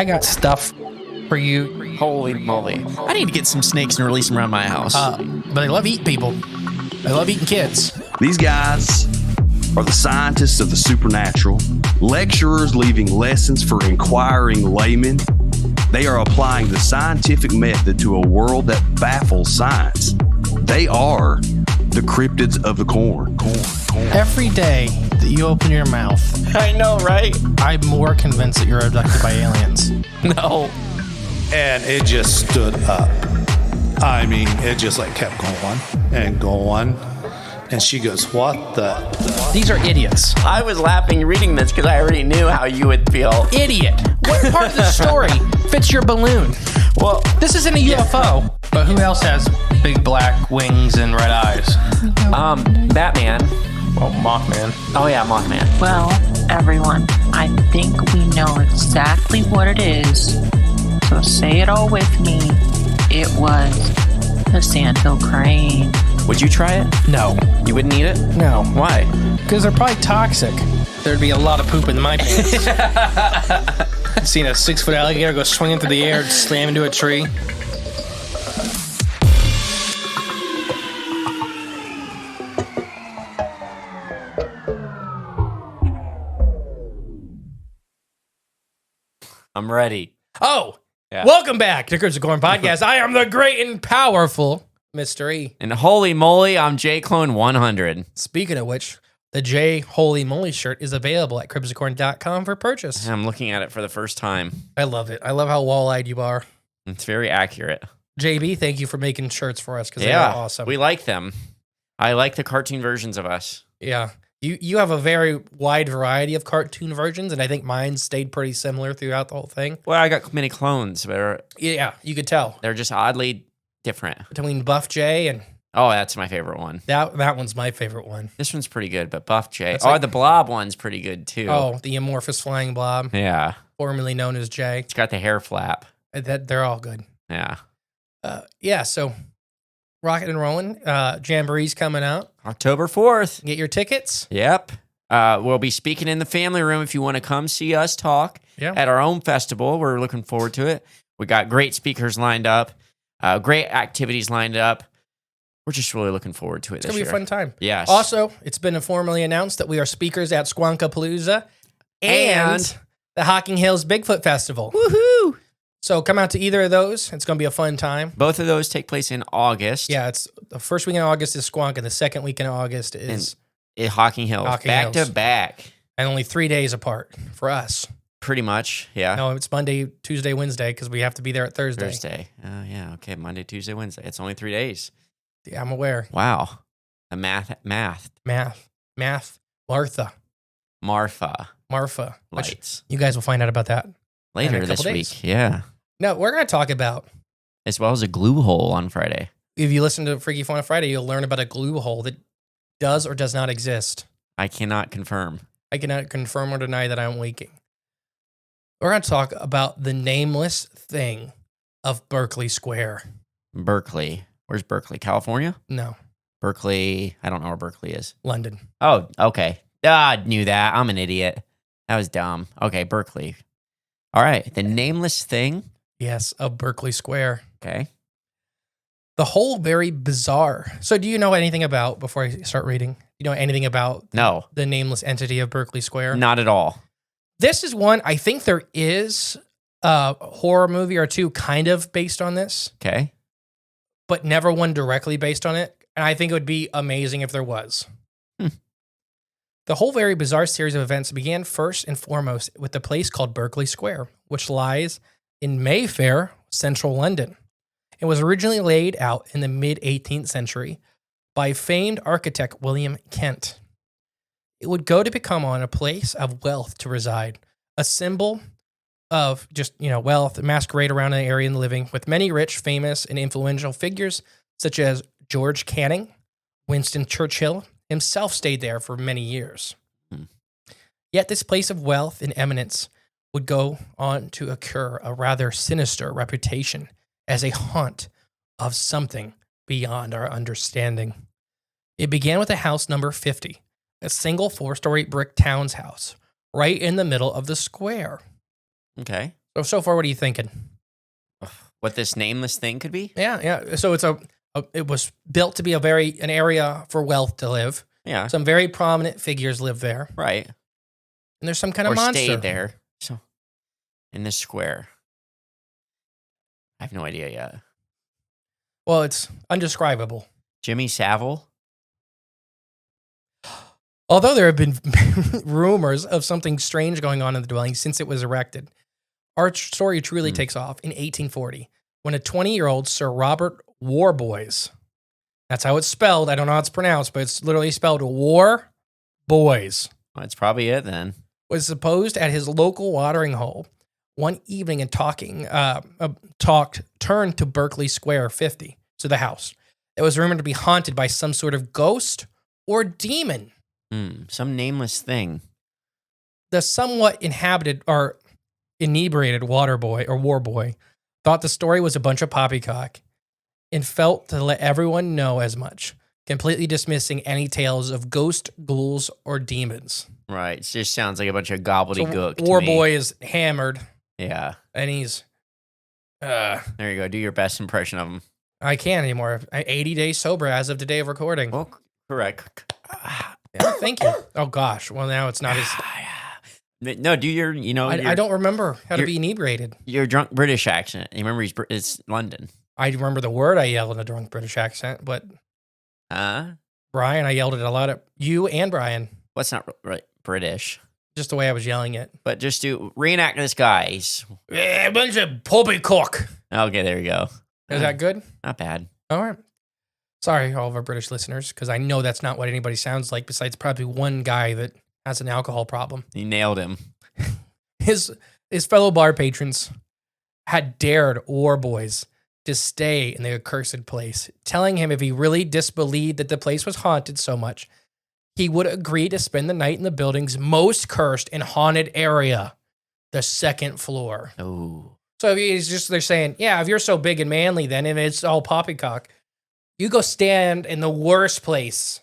I got stuff for you. Holy moly. I need to get some snakes and release them around my house. But they love eating people. They love eating kids. These guys are the scientists of the supernatural, lecturers leaving lessons for inquiring laymen. They are applying the scientific method to a world that baffles science. They are the cryptids of the corn. Every day that you open your mouth, I know, right? I'm more convinced that you're abducted by aliens. No. And it just stood up. I mean, it just like kept going and going. And she goes, what the? These are idiots. I was laughing reading this because I already knew how you would feel. Idiot. What part of the story fits your balloon? Well, This isn't a UFO. But who else has big black wings and red eyes? Batman. Oh, Mothman. Oh yeah, Mothman. Well, everyone, I think we know exactly what it is. So say it all with me. It was the Sandhill crane. Would you try it? No. You wouldn't eat it? No. Why? Because they're probably toxic. There'd be a lot of poop in my pants. I've seen a 6-foot alligator go swinging through the air and slam into a tree. I'm ready. Oh, Yeah. welcome back to Cryptids Corn Podcast. I am the great and powerful Mr. E. And holy moly, I'm JClone100. Speaking of which, the J Holy Moly shirt is available at cryptidscorn.com for purchase. I'm looking at it for the first time. I love it. I love how wall-eyed you are. It's very accurate. JB, thank you for making shirts for us because they are awesome. We like them. I like the cartoon versions of us. Yeah. You have a very wide variety of cartoon versions, and I think mine stayed pretty similar throughout the whole thing. Well, I got many clones, but Yeah, you could tell. they're just oddly different. Between Buff J and Oh, that's my favorite one. that one's my favorite one. This one's pretty good, but Buff J. That's Oh, like- the Blob one's pretty good too. Oh, the amorphous flying blob, Yeah. formerly known as J. It's got the hair flap. They're all good. Yeah. Yeah, so rocking and rolling. Jamboree's coming out. October 4th. Get your tickets. Yep. We'll be speaking in the family room if you want to come see us talk Yeah. at our own festival. We're looking forward to it. We got great speakers lined up, great activities lined up. We're just really looking forward to it It's this going to be year. a fun time. Yes. Also, it's been formally announced that we are speakers at Squonkapalooza and the Hocking Hills Bigfoot Festival. Woohoo! So come out to either of those. It's going to be a fun time. Both of those take place in August. Yeah, it's the first week in August is Squonk, and the second week in August is In Hocking Hills. Hocking back Hills. to back. and only 3 days apart for us. Pretty much. Yeah. No, it's Monday, Tuesday, Wednesday because we have to be there at Thursday. Thursday. Yeah. Okay. Monday, Tuesday, Wednesday. It's only 3 days. Yeah, I'm aware. Wow. The math. Math. Martha. Marfa. Which Lights. you guys will find out about that Later in a this couple week. days. Yeah. No, we're going to talk about, As well as a glue hole on Friday. if you listen to Freaky Fauna Friday, you'll learn about a glue hole that does or does not exist. I cannot confirm. I cannot confirm or deny that I'm leaking. We're going to talk about the nameless thing of Berkeley Square. Berkeley. Where's Berkeley? California? No, Berkeley. I don't know where Berkeley is. London. Oh, okay. I knew that. I'm an idiot. That was dumb. Okay, Berkeley. All right. The nameless thing. Yes, of Berkeley Square. Okay. The whole very bizarre. So do you know anything about, before I start reading, you know anything about No, the nameless entity of Berkeley Square? not at all. This is one, I think there is a horror movie or two kind of based on this, Okay. but never one directly based on it. And I think it would be amazing if there was. The whole very bizarre series of events began first and foremost with a place called Berkeley Square, which lies in Mayfair, central London. It was originally laid out in the mid-18th century by famed architect William Kent. It would go to become on a place of wealth to reside, a symbol of just, wealth, masquerade around an area and living with many rich, famous, and influential figures such as George Canning, Winston Churchill himself stayed there for many years. Yet this place of wealth and eminence would go on to occur a rather sinister reputation as a haunt of something beyond our understanding. It began with a house number 50, a single 4-story brick townhouse right in the middle of the square. Okay. So far, what are you thinking? What this nameless thing could be? Yeah. So it was built to be an area for wealth to live. Yeah. Some very prominent figures live there, Right. and there's some kind of Or monster stayed there. So in this square. I have no idea yet. Well, it's undescribable. Jimmy Savile? Although there have been rumors of something strange going on in the dwelling since it was erected, our story truly takes off in 1840 when a 20-year-old Sir Robert Warboys, that's how it's spelled, I don't know how it's pronounced, but it's literally spelled War Boys, Well, that's probably it then. was supposed at his local watering hole one evening and turned to Berkeley Square 50, to the house. It was rumored to be haunted by some sort of ghost or demon. Some nameless thing. The somewhat inhabited or inebriated water boy or war boy thought the story was a bunch of poppycock and felt to let everyone know as much, completely dismissing any tales of ghost, ghouls, or demons. Right. It just sounds like a bunch of gobbledygook. So War to me. boy is hammered Yeah. and he's There you go. Do your best impression of him. I can't anymore. 80 days sober as of today of recording. Well, correct. Yeah, thank you. Oh gosh. Well, now it's not as. No, do your, I don't remember how to be inebriated. your drunk British accent. You remember it's London. I remember the word I yelled in a drunk British accent, but Huh? Brian, I yelled it a lot at you and Brian. What's not right British? Just the way I was yelling it. But just do reenact this guy. He's A bunch of poppycock. okay. There you go. Is that good? Not bad. All right. Sorry, all of our British listeners, because I know that's not what anybody sounds like besides probably one guy that has an alcohol problem. You nailed him. His fellow bar patrons had dared War Boys to stay in the accursed place, telling him if he really disbelieved that the place was haunted so much, he would agree to spend the night in the building's most cursed and haunted area, the second floor. Oh. So they're saying, yeah, if you're so big and manly then, and it's all poppycock, you go stand in the worst place.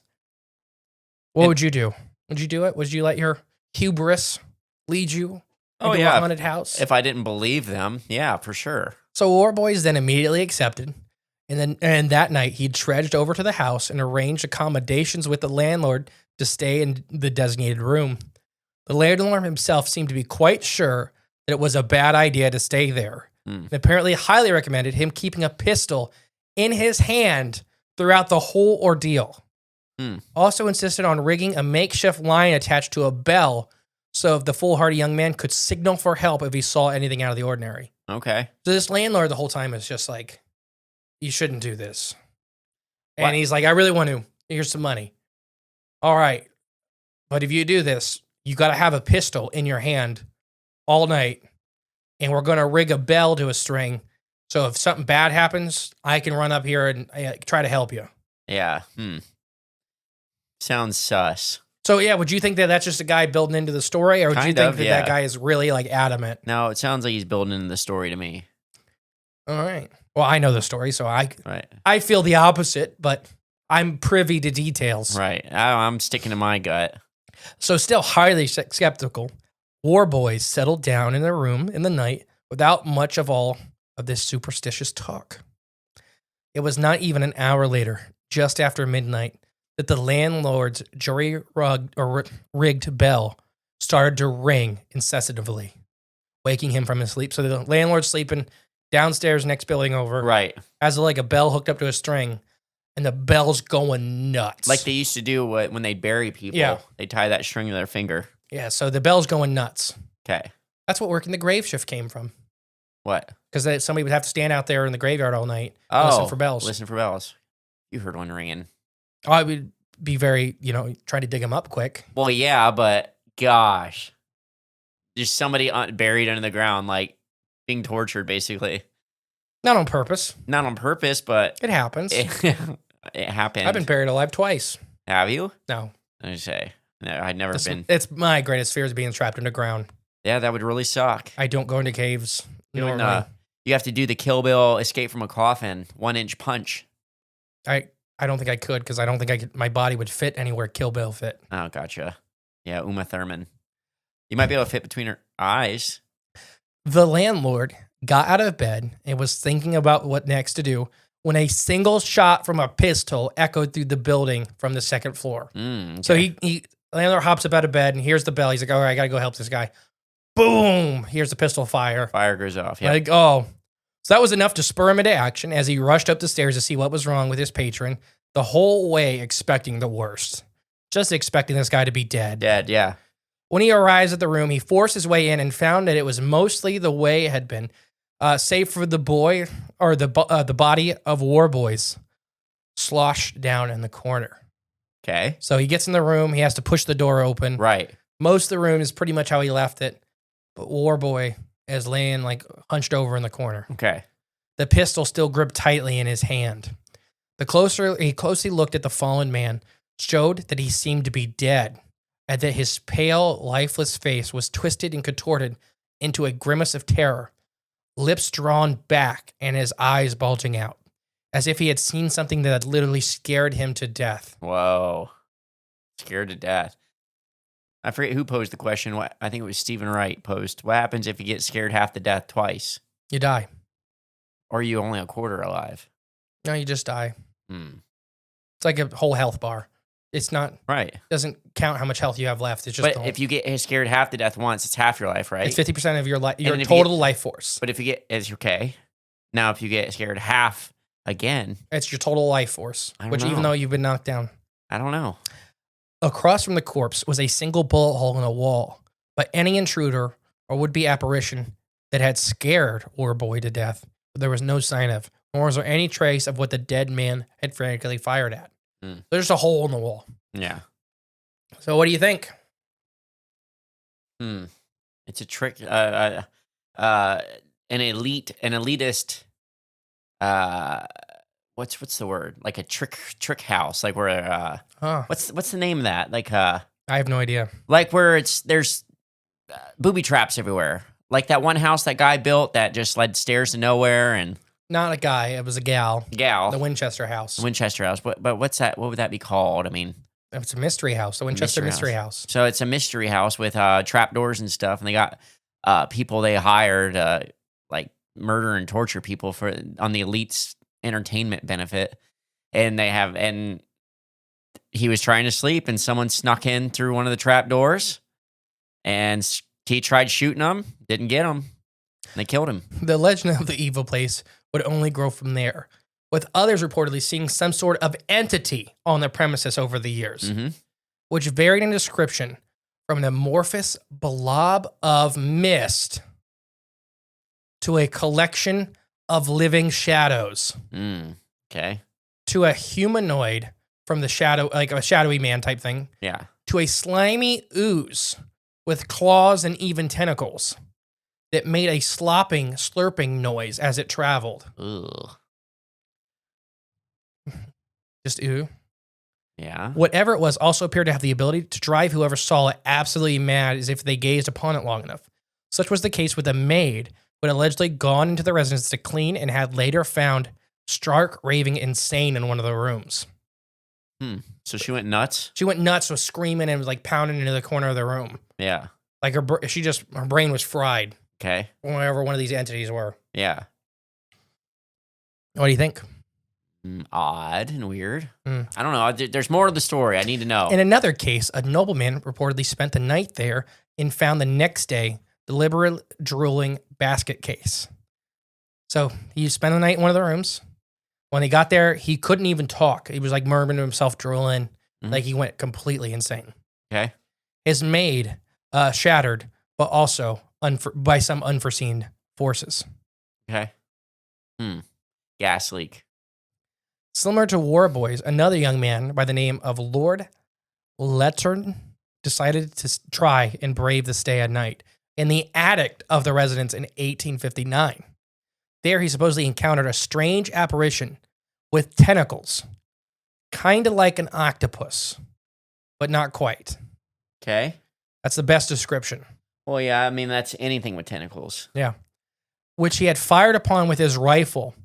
What would you do? Would you do it? Would you let your hubris lead you into a haunted house? If I didn't believe them, yeah, for sure. So War Boys then immediately accepted. And that night, he trudged over to the house and arranged accommodations with the landlord to stay in the designated room. The landlord himself seemed to be quite sure that it was a bad idea to stay there. And apparently highly recommended him keeping a pistol in his hand throughout the whole ordeal. Also insisted on rigging a makeshift line attached to a bell so the foolhardy young man could signal for help if he saw anything out of the ordinary. Okay. So this landlord the whole time is just like, you shouldn't do this. And he's like, I really want to. Here's some money. All right. But if you do this, you got to have a pistol in your hand all night. And we're going to rig a bell to a string. So if something bad happens, I can run up here and try to help you. Yeah. Sounds sus. So, yeah, would you think that that's just a guy building into the story? Or would you Kind think of, that yeah. that guy is really like adamant? No, it sounds like he's building into the story to me. All right. Well, I know the story, so Right. I feel the opposite, but I'm privy to details. Right. I'm sticking to my gut. So still highly skeptical, War Boys settled down in their room in the night without much of all of this superstitious talk. It was not even an hour later, just after midnight, that the landlord's rigged bell started to ring incessantly, waking him from his sleep. So the landlord's sleeping downstairs, next building over, Right. has like a bell hooked up to a string, and the bell's going nuts. Like they used to do when they bury people. Yeah. They tie that string to their finger. Yeah, so the bell's going nuts. Okay. That's what working the grave shift came from. What? Because somebody would have to stand out there in the graveyard all night and Oh. listen for bells. Listen for bells. You heard one ringing. I would be very, try to dig them up quick. Well, yeah, but gosh. There's somebody buried under the ground, like being tortured, basically. Not on purpose. Not on purpose, but It happens. it happened. I've been buried alive twice. Have you? No. I say. No, I'd never been. It's my greatest fear is being trapped underground. Yeah, that would really suck. I don't go into caves normally. You have to do the Kill Bill escape from a coffin, 1-inch punch. I don't think I could because I don't think my body would fit anywhere Kill Bill fit. Oh, gotcha. Yeah, Uma Thurman. You might be able to fit between her eyes. The landlord got out of bed and was thinking about what next to do when a single shot from a pistol echoed through the building from the second floor. Okay. So the landlord hops up out of bed and hears the bell. He's like, all right, I got to go help this guy. Boom! Here's the pistol fire. Fire goes off. Yeah. Like, oh. So that was enough to spur him into action as he rushed up the stairs to see what was wrong with his patron, the whole way expecting the worst. Just expecting this guy to be dead. Dead, yeah. When he arrives at the room, he forced his way in and found that it was mostly the way it had been, save for the boy or the body of Warboys sloshed down in the corner. Okay. So he gets in the room. He has to push the door open. Right. Most of the room is pretty much how he left it, but Warboy is laying like hunched over in the corner. Okay. The pistol still gripped tightly in his hand. The closer he closely looked at the fallen man, showed that he seemed to be dead, and that his pale, lifeless face was twisted and contorted into a grimace of terror, lips drawn back and his eyes bulging out, as if he had seen something that had literally scared him to death. Whoa. Scared to death. I forget who posed the question. I think it was Stephen Wright posed. What happens if you get scared half to death twice? You die. Or are you only a quarter alive? No, you just die. Hmm. It's like a whole health bar. It's not, Right. doesn't count how much health you have left. It's just, But if you get scared half to death once, it's half your life, right? it's 50% of your life, your then if you total life force. But if you get, it's okay. Now, if you get scared half again, It's your total life force, I don't which even know. though you've been knocked down. I don't know. Across from the corpse was a single bullet hole in the wall, but any intruder or would-be apparition that had scared Warboy to death, there was no sign of, nor was there any trace of what the dead man had frantically fired at. There's a hole in the wall. Yeah. So what do you think? It's a trick. An elitist. What's the word? Like a trick house. Like where. What's the name of that? Like I have no idea. Like where there's booby traps everywhere. Like that one house that guy built that just led stairs to nowhere and. Not a guy. It was a gal. Gal. The Winchester house. The Winchester house. But what's that? What would that be called? I mean. It's a mystery house. The Winchester Mystery House. So it's a mystery house with trapdoors and stuff, and they got people they hired like murder and torture people on the elite's entertainment benefit, and he was trying to sleep, and someone snuck in through one of the trapdoors, and he tried shooting them, didn't get him, and they killed him. The legend of the evil place would only grow from there, with others reportedly seeing some sort of entity on the premises over the years, which varied in description from an amorphous blob of mist to a collection of living shadows. Okay. To a humanoid from the shadow, like a shadowy man type thing. Yeah. To a slimy ooze with claws and even tentacles that made a slopping, slurping noise as it traveled. Ugh. Just ooh. Yeah. Whatever it was also appeared to have the ability to drive whoever saw it absolutely mad as if they gazed upon it long enough. Such was the case with a maid who had allegedly gone into the residence to clean and had later found stark raving insane in one of the rooms. So she went nuts? She went nuts, was screaming and was like pounding into the corner of the room. Yeah. Like her brain was fried. Okay. Wherever one of these entities were. Yeah. What do you think? Odd and weird. I don't know. There's more to the story. I need to know. In another case, a nobleman reportedly spent the night there and found the next day deliberate drooling basket case. So he spent the night in one of the rooms. When he got there, he couldn't even talk. He was like murmuring to himself, drooling. Like he went completely insane. Okay. His maid shattered, but also by some unforeseen forces. Okay. Gas leak. Similar to Warboys, another young man by the name of Lord Lettern decided to try and brave the stay at night in the attic of the residence in 1859. There, he supposedly encountered a strange apparition with tentacles, kind of like an octopus, but not quite. Okay. That's the best description. Well, yeah, I mean, that's anything with tentacles. Yeah. Which he had fired upon with his rifle.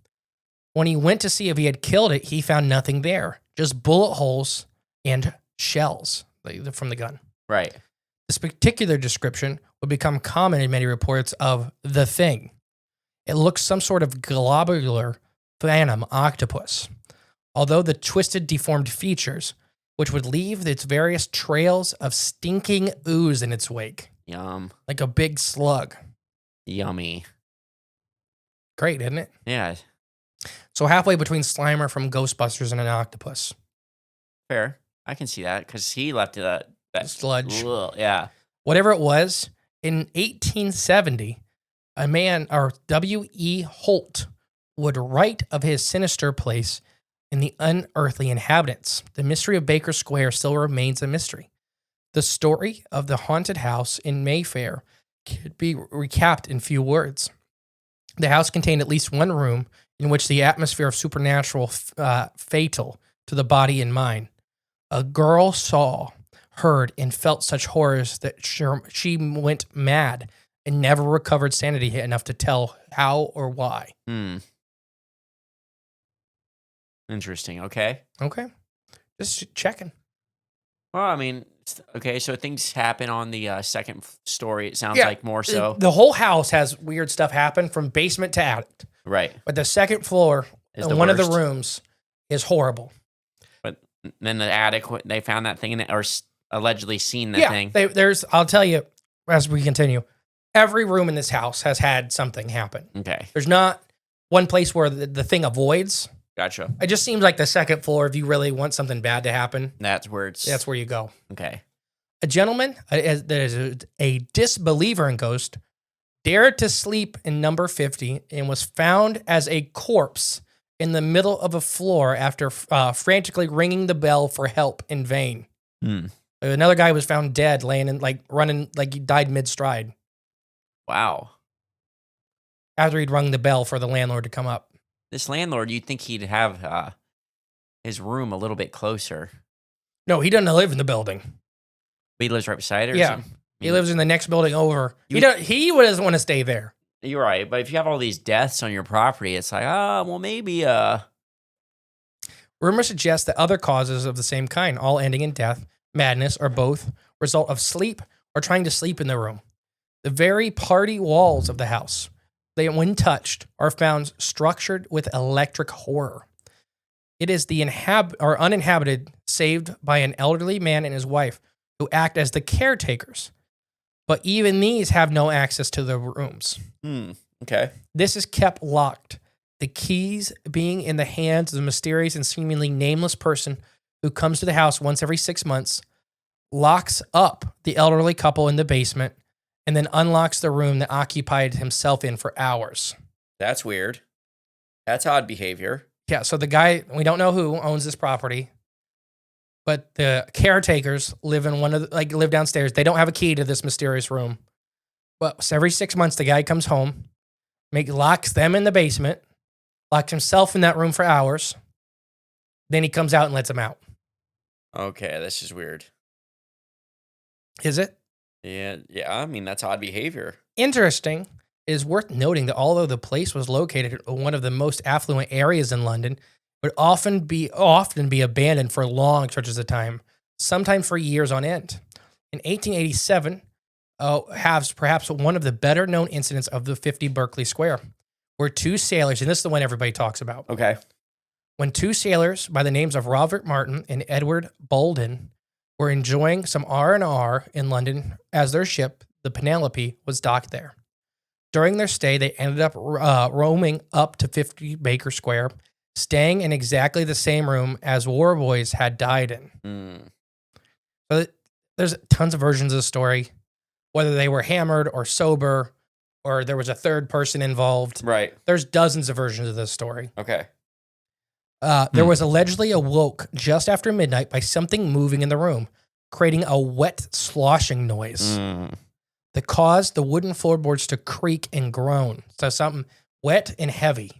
When he went to see if he had killed it, he found nothing there, just bullet holes and shells from the gun. Right. This particular description would become common in many reports of the thing. It looks some sort of globular phantom octopus, although the twisted, deformed features, which would leave its various trails of stinking ooze in its wake, Yum. like a big slug. Yummy. Great, isn't it? Yeah. So halfway between Slimer from Ghostbusters and an octopus. Fair. I can see that because he left that Sludge. Ugh, yeah. Whatever it was, in 1870, a man, or W.E. Holt, would write of his sinister place in the unearthly inhabitants. The mystery of Baker Square still remains a mystery. The story of the haunted house in Mayfair could be recapped in few words. The house contained at least one room in which the atmosphere of supernatural fatal to the body and mind. A girl saw, heard, and felt such horrors that she went mad and never recovered sanity enough to tell how or why. Interesting. Okay. Okay. Just checking. Well, I mean, okay, so things happen on the second story, it sounds like more so. The whole house has weird stuff happen from basement to attic. Right. But the second floor, Is the one of the worst. rooms, is horrible. But then the attic, they found that thing in it, or allegedly seen that thing. There's, I'll tell you, as we continue, every room in this house has had something happen. Okay. There's not one place where the thing avoids. Gotcha. It just seems like the second floor, if you really want something bad to happen, That's where you go. Okay. A gentleman that is a disbeliever in ghosts dared to sleep in number 50 and was found as a corpse in the middle of a floor after frantically ringing the bell for help in vain. Another guy was found dead, laying in, running, he died mid-stride Wow. after he'd rung the bell for the landlord to come up. This landlord, you'd think he'd have his room a little bit closer. No, he doesn't live in the building. But he lives right beside it? Or Yeah. something? He lives in the next building over. He doesn't want to stay there. You're right, but if you have all these deaths on your property, it's like, well, maybe. Rumors suggest that other causes of the same kind, all ending in death, madness, or both, result of sleep or trying to sleep in the room. The very party walls of the house, they, when touched, are found structured with electric horror. It is the uninhabited, saved by an elderly man and his wife, who act as the caretakers. But even these have no access to the rooms. Okay. This is kept locked, the keys being in the hands of the mysterious and seemingly nameless person who comes to the house once every 6 months, locks up the elderly couple in the basement, and then unlocks the room that occupied himself in for hours. That's weird. That's odd behavior. Yeah, so the guy, we don't know who owns this property, but the caretakers live in live downstairs. They don't have a key to this mysterious room. But every 6 months, the guy comes home, locks them in the basement, locks himself in that room for hours. Then he comes out and lets them out. Okay, this is weird. Is it? Yeah, I mean, that's odd behavior. Interesting. It is worth noting that although the place was located in one of the most affluent areas in London, it would often be abandoned for long stretches of time, sometimes for years on end. In 1887, has perhaps one of the better known incidents of the 50 Berkeley Square, where two sailors, and this is the one everybody talks about. Okay. When two sailors by the names of Robert Martin and Edward Bolden were enjoying some R&R in London as their ship, the Penelope, was docked there. During their stay, they ended up roaming up to 50 Baker Square, staying in exactly the same room as War Boys had died in. So there's tons of versions of the story, whether they were hammered or sober, or there was a third person involved. Right. There's dozens of versions of this story. Okay. There was allegedly awoke just after midnight by something moving in the room, creating a wet sloshing noise that caused the wooden floorboards to creak and groan. So something wet and heavy.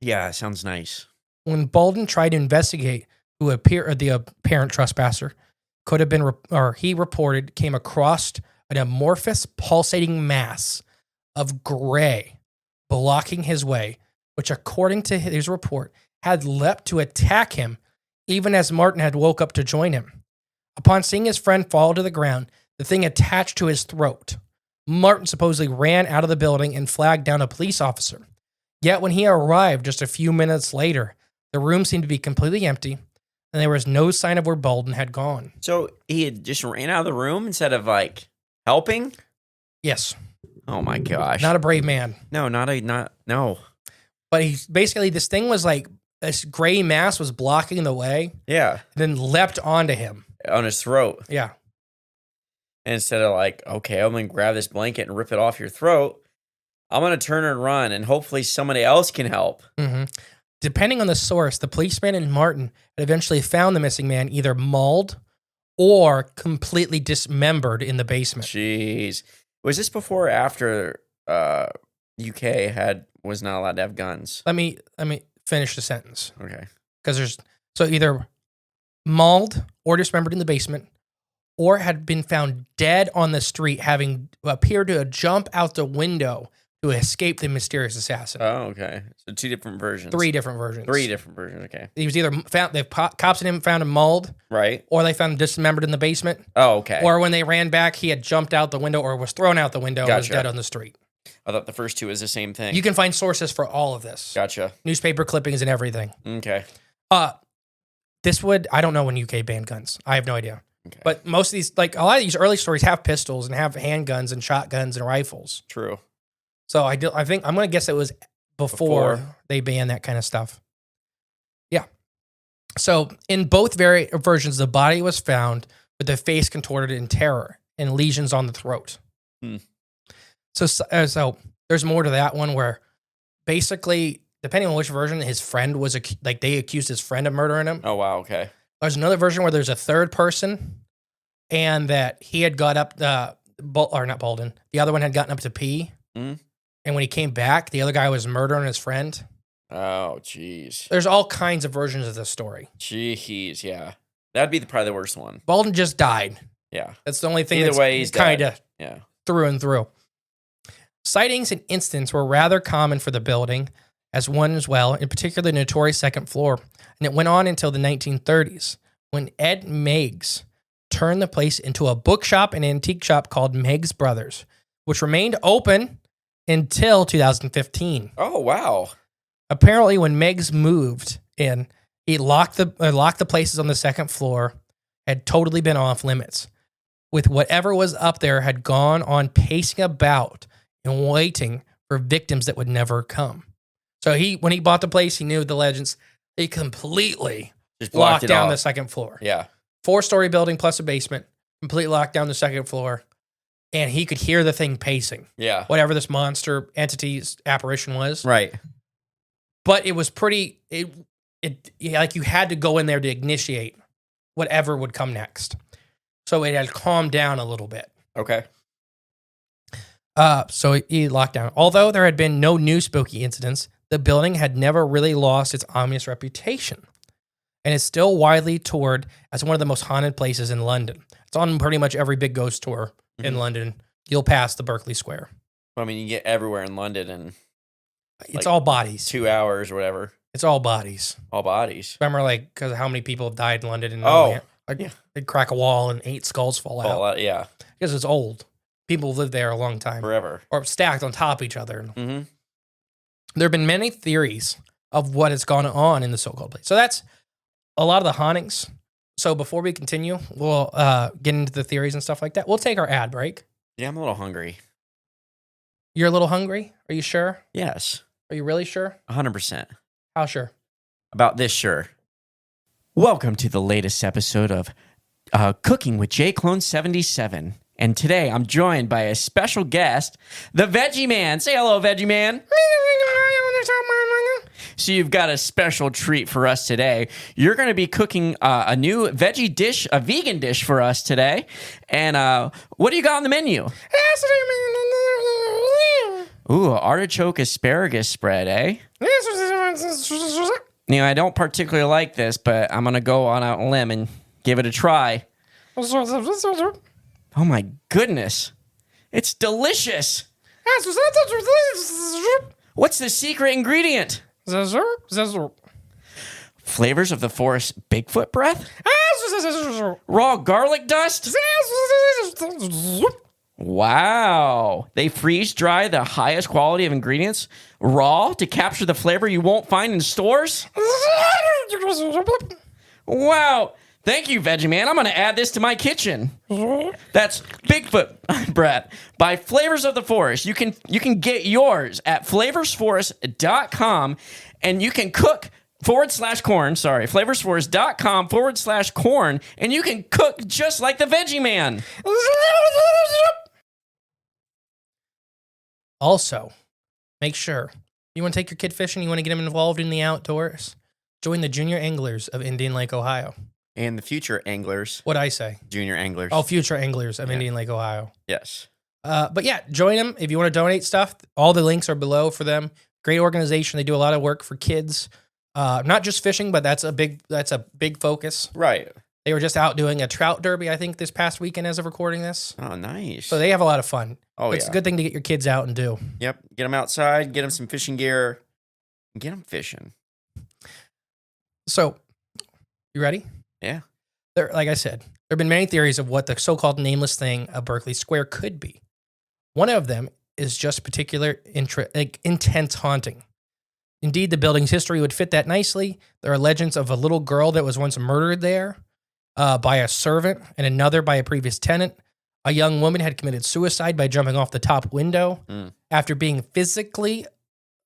Yeah, sounds nice. When Bolden tried to investigate who the apparent trespasser could have been, he reported, came across an amorphous pulsating mass of gray blocking his way, which according to his report had leapt to attack him even as Martin had woke up to join him. Upon seeing his friend fall to the ground, the thing attached to his throat. Martin supposedly ran out of the building and flagged down a police officer. Yet when he arrived just a few minutes later, the room seemed to be completely empty, and there was no sign of where Bolden had gone. So he had just ran out of the room instead of like helping? Yes. Oh my gosh. Not a brave man. No. But he basically, this thing was like, this gray mass was blocking the way, Yeah. then leapt onto him. On his throat. Yeah. And instead of like, okay, I'm going to grab this blanket and rip it off your throat, I'm going to turn and run, and hopefully somebody else can help. Mm-hmm. Depending on the source, the policeman and Martin had eventually found the missing man either mauled or completely dismembered in the basement. Jeez. Was this before or after UK was not allowed to have guns? Let me finish the sentence. Okay. Because there's either mauled or dismembered in the basement, or had been found dead on the street, having appeared to jump out the window to escape the mysterious assassin. Oh, okay. So 2 different versions. 3 different versions. 3 different versions. Okay. He was either cops and him found him mauled, Right. or they found him dismembered in the basement. Oh, okay. Or when they ran back, he had jumped out the window or was thrown out the window and was Gotcha. dead on the street. I thought the first 2 was the same thing. You can find sources for all of this. Gotcha. Newspaper clippings and everything. Okay. I don't know when UK banned guns. I have no idea. Okay. But most of these, like a lot of these early stories have pistols and have handguns and shotguns and rifles. True. So I think I'm going to guess it was before they banned that kind of stuff. Yeah. So in both versions, the body was found with the face contorted in terror and lesions on the throat. So there's more to that one where basically, depending on which version, his friend was they accused his friend of murdering him. Oh, wow. Okay. There's another version where there's a third person, and that he had got up not Bolden. The other one had gotten up to pee, and when he came back, the other guy was murdering his friend. Oh, jeez. There's all kinds of versions of this story. Jeez, yeah. That'd be probably the worst one. Bolden just died. Yeah. That's the only thing. Either way, he's kind of yeah through and through. Sightings and incidents were rather common for the building as one as well, in particular the notorious second floor. And it went on until the 1930s when Ed Meggs turned the place into a bookshop and antique shop called Meggs Brothers, which remained open until 2015. Oh, wow. Apparently, when Meggs moved in, he locked the places on the second floor, had totally been off limits, with whatever was up there had gone on pacing about and waiting for victims that would never come. So when he bought the place, he knew the legends. He completely Just locked it down off. the second floor. Yeah. 4-story building plus a basement, completely locked down the second floor, and he could hear the thing pacing. Yeah. Whatever this monster entity's apparition was. Right. But it was pretty. Like you had to go in there to initiate whatever would come next. So it had calmed down a little bit. Okay. So he locked down. Although there had been no new spooky incidents, the building had never really lost its ominous reputation, and is still widely toured as one of the most haunted places in London. It's on pretty much every big ghost tour in London. You'll pass the Berkeley Square. I mean, you get everywhere in London in It's all bodies. 2 hours or whatever. It's all bodies. All bodies. Remember, like, because of how many people have died in London? And Yeah. they'd crack a wall and 8 skulls fall out. Yeah. Because it's old. People have lived there a long time. Forever. Or stacked on top of each other. Mm-hmm. There have been many theories of what has gone on in the so-called place. So that's a lot of the hauntings. So before we continue, we'll get into the theories and stuff like that. We'll take our ad break. Yeah, I'm a little hungry. You're a little hungry? Are you sure? Yes. Are you really sure? 100%. How sure? About this, sure. Welcome to the latest episode of Cooking with S.7. And today I'm joined by a special guest, the Veggie Man. Say hello, Veggie Man. So you've got a special treat for us today. You're going to be cooking a new veggie dish, a vegan dish for us today. And what do you got on the menu? Ooh, artichoke asparagus spread, eh? You know, I don't particularly like this, but I'm going to go on out on a limb and give it a try. Oh my goodness. It's delicious. What's the secret ingredient? Flavors of the forest Bigfoot breath? Raw garlic dust? Wow. They freeze dry the highest quality of ingredients raw to capture the flavor you won't find in stores? Wow. Thank you, Veggie Man. I'm going to add this to my kitchen. That's Bigfoot breath by Flavors of the Forest. You can get yours at flavorsforest.com, and you can cook /corn. Sorry, flavorsforest.com /corn, and you can cook just like the Veggie Man. Also, make sure you want to take your kid fishing, you want to get them involved in the outdoors, join the Junior Anglers of Indian Lake, Ohio. And the future anglers. What'd I say? Junior anglers. Oh, future anglers of Indian Lake, Ohio. Yes. But yeah, join them if you want to donate stuff. All the links are below for them. Great organization. They do a lot of work for kids. Not just fishing, but that's a big focus. Right. They were just out doing a trout derby, I think, this past weekend as of recording this. Oh, nice. So they have a lot of fun. Oh, It's a good thing to get your kids out and do. Yep. Get them outside. Get them some fishing gear. Get them fishing. So, you ready? Yeah. Like I said, there have been many theories of what the so-called nameless thing of Berkeley Square could be. One of them is just particular intense haunting. Indeed, the building's history would fit that nicely. There are legends of a little girl that was once murdered there by a servant and another by a previous tenant. A young woman had committed suicide by jumping off the top window after being physically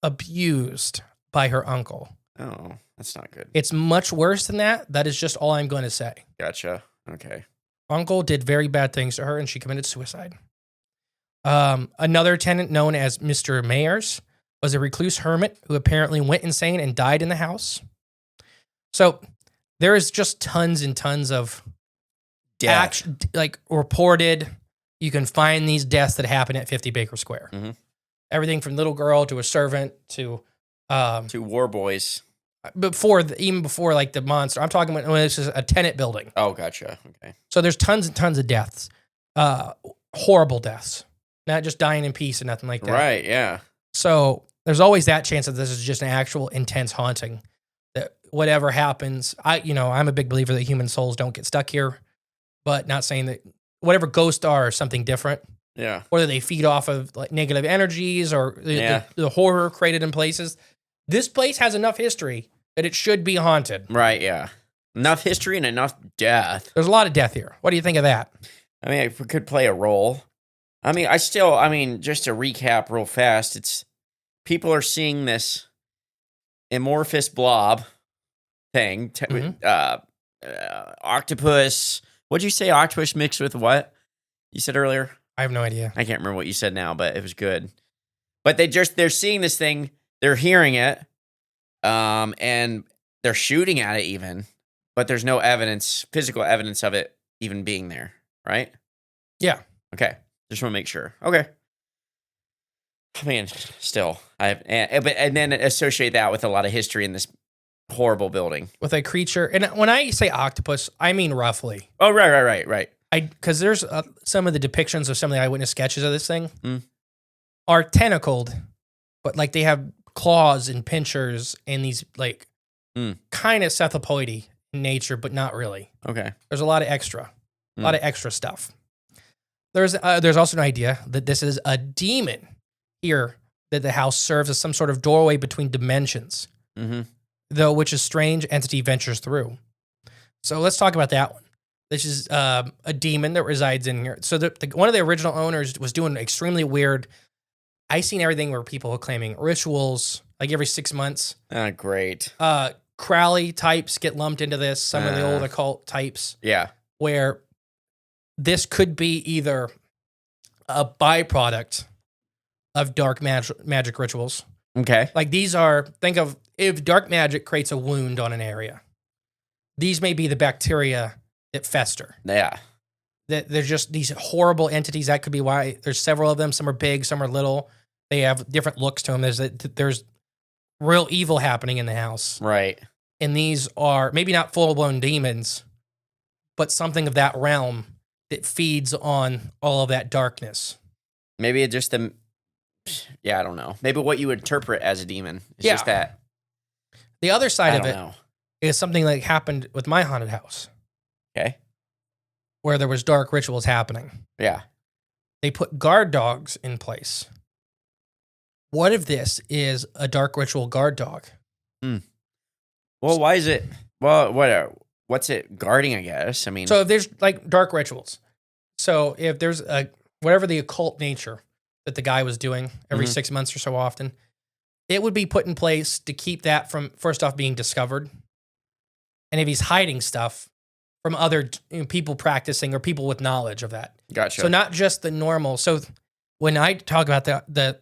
abused by her uncle. Oh, that's not good. It's much worse than that. That is just all I'm going to say. Gotcha. Okay. Uncle did very bad things to her, and she committed suicide. Another tenant known as Mr. Mayers was a recluse hermit who apparently went insane and died in the house. So there is just tons and tons of reported. You can find these deaths that happen at 50 Baker Square. Mm-hmm. Everything from little girl to a servant to war boys. Even before like the monster. I'm talking about when this is a tenant building. Oh, gotcha. Okay. So there's tons and tons of deaths, horrible deaths, not just dying in peace and nothing like that. Right. Yeah. So there's always that chance that this is just an actual intense haunting. That whatever happens, I'm a big believer that human souls don't get stuck here, but not saying that whatever ghosts are something different. Yeah. Whether they feed off of like negative energies or the horror created in places. This place has enough history that it should be haunted. Right, yeah. Enough history and enough death. There's a lot of death here. What do you think of that? I mean, if we could play a role. Just to recap real fast, it's people are seeing this amorphous blob thing. Octopus. What'd you say? Octopus mixed with what? You said earlier? I have no idea. I can't remember what you said now, but it was good. But they're seeing this thing. They're hearing it, and they're shooting at it even, but there's no physical evidence of it even being there, right? Yeah. Okay. Just want to make sure. Okay. I mean, still, and then associate that with a lot of history in this horrible building. With a creature, and when I say octopus, I mean roughly. Oh, right. Because there's some of the depictions of some of the eyewitness sketches of this thing are tentacled, but like they have claws and pinchers and these like kind of cephalopoid in nature, but not really. Okay. There's a lot of extra stuff. There's also an idea that this is a demon here, that the house serves as some sort of doorway between dimensions, though which a strange entity ventures through. So let's talk about that one. This is a demon that resides in here. So one of the original owners was doing extremely weird. I seen everything where people are claiming rituals like every 6 months. Great. Crowley types get lumped into this. Some of the old occult types. Yeah. Where this could be either a byproduct of dark magic rituals. Okay. Like think of if dark magic creates a wound on an area. These may be the bacteria that fester. Yeah. There's just these horrible entities. That could be why there's several of them. Some are big, some are little. They have different looks to them. There's real evil happening in the house. Right. And these are maybe not full-blown demons, but something of that realm that feeds on all of that darkness. Maybe it's just I don't know. Maybe what you would interpret as a demon is just that. The other side of it, know. is something that happened with my haunted house Okay. where there was dark rituals happening. Yeah. They put guard dogs in place. What if this is a dark ritual guard dog? Well, why is it? Well, what's it guarding? I guess. I mean, So if there's like dark rituals, so if there's whatever the occult nature that the guy was doing every 6 months or so often, it would be put in place to keep that from first off being discovered, and if he's hiding stuff from other people practicing or people with knowledge of that. gotcha. So not just the normal. So when I talk about the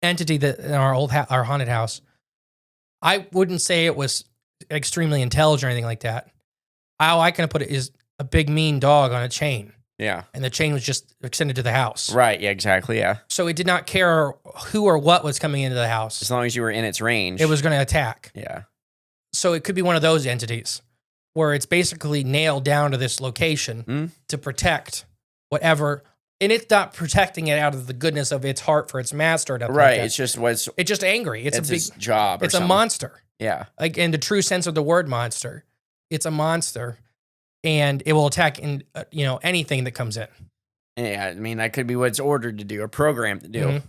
entity that in our our haunted house, I wouldn't say it was extremely intelligent or anything like that. How I can put it is a big mean dog on a chain, Yeah. and the chain was just extended to the house. Right. Yeah. Exactly. Yeah. So it did not care who or what was coming into the house. As long as you were in its range, It was going to attack. Yeah. So it could be one of those entities where it's basically nailed down to this location to protect whatever. And it's not protecting it out of the goodness of its heart for its master. Or nothing Right. like that. It's just what's It's just angry. It's a big its job. It's or a something. monster. Yeah. Like in the true sense of the word monster. It's a monster, and it will attack in anything that comes in. Yeah. I mean, that could be what it's ordered to do or programmed to do. Mhm.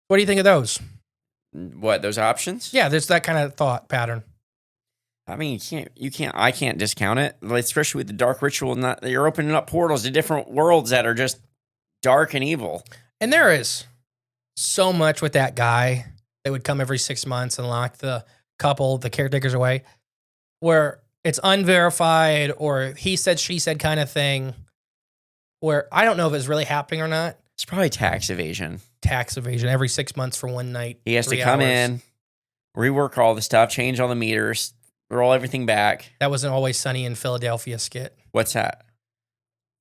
What do you think of those? What, those options? Yeah, there's that kind of thought pattern. I mean, I can't discount it, especially with the dark ritual. You're opening up portals to different worlds that are just dark and evil. And there is so much with that guy that would come every 6 months and lock the caretakers away, where it's unverified or he said, she said kind of thing, where I don't know if it's really happening or not. It's probably tax evasion. Tax evasion every 6 months for one night. He has to 3 come hours. in, rework all the stuff, change all the meters, roll everything back. That was an Always Sunny in Philadelphia skit. What's that?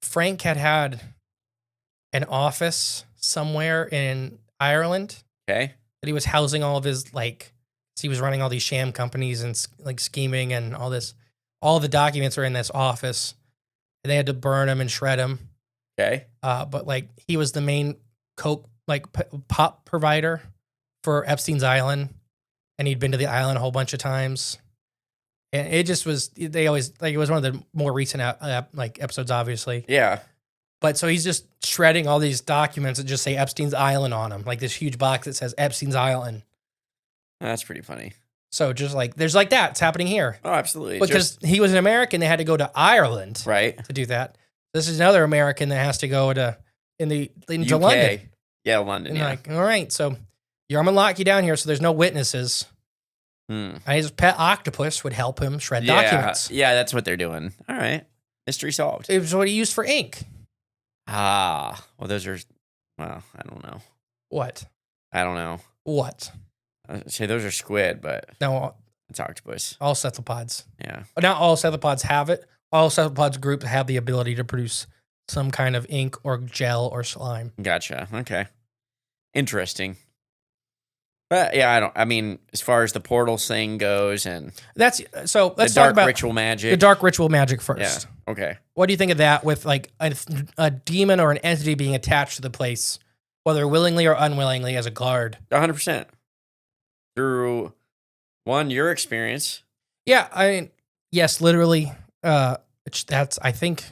Frank had an office somewhere in Ireland Okay. that he was housing all of his, he was running all these sham companies and scheming and all this. All the documents are in this office, and they had to burn them and shred them. Okay. But he was the main coke pop provider for Epstein's Island, and he'd been to the island a whole bunch of times. And it just was, they always, it was one of the more recent episodes, obviously. Yeah. But so he's just shredding all these documents that just say Epstein's Island on them, like this huge box that says Epstein's Island. That's pretty funny. So just there's that. It's happening here. Oh, absolutely. Because he was an American, they had to go to Ireland right. to do that. This is another American that has to go into UK. London. Yeah, London. And Yeah. all right, so I'm going to lock you down here so there's no witnesses. And his pet octopus would help him shred documents. Yeah, that's what they're doing. All right. Mystery solved. It was what he used for ink. Well, those are, I don't know. What? I don't know. What? I'd say those are squid, but No, it's octopus. all cephalopods. Yeah. Not all cephalopods have it. All cephalopods groups have the ability to produce some kind of ink or gel or slime. Gotcha. Okay. Interesting. But yeah, I mean, as far as the portals thing goes and Let's the talk dark about ritual magic. the dark ritual magic first. Yeah. Okay. What do you think of that with a demon or an entity being attached to the place, whether willingly or unwillingly as a guard? 100%. Through your experience. Yeah, I mean, yes, literally. I think